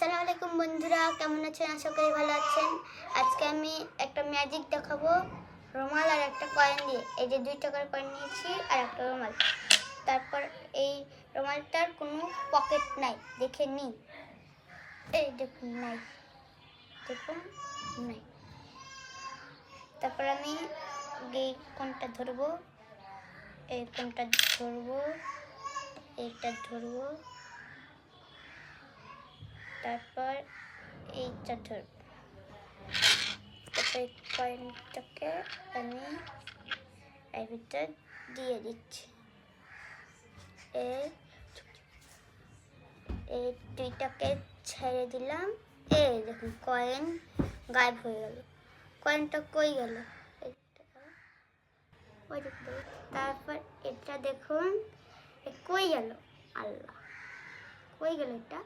আসসালামু আলাইকুম বন্ধুরা, কেমন আছেন? আশা করি ভালো আছেন। আজকে আমি একটা ম্যাজিক দেখাবো রুমাল আর একটা কয়েন দিয়ে। এই যে 2 টাকার কয়েন নিয়েছি আর একটা রুমাল। তারপর এই রুমালটার কোনো পকেট নাই, দেখে নিই। এই দেখুন, নাই, দেখুন, নাই। তারপর আমি এই কোনটা ধরবো, এই কোনটা ধরবো, এইটা ধরবো, তারপর এইটা ধরবো। তারপর কয়েনটাকে আমি এর ভিতর দিয়ে দিচ্ছি। এই 2টাকে ছেড়ে দিলাম। এই দেখুন, কয়েন গায়েব হয়ে গেল। কয়েনটা কই গেল? তারপর এটা দেখুন, কই গেল? আল্লাহ, কই গেল এটা?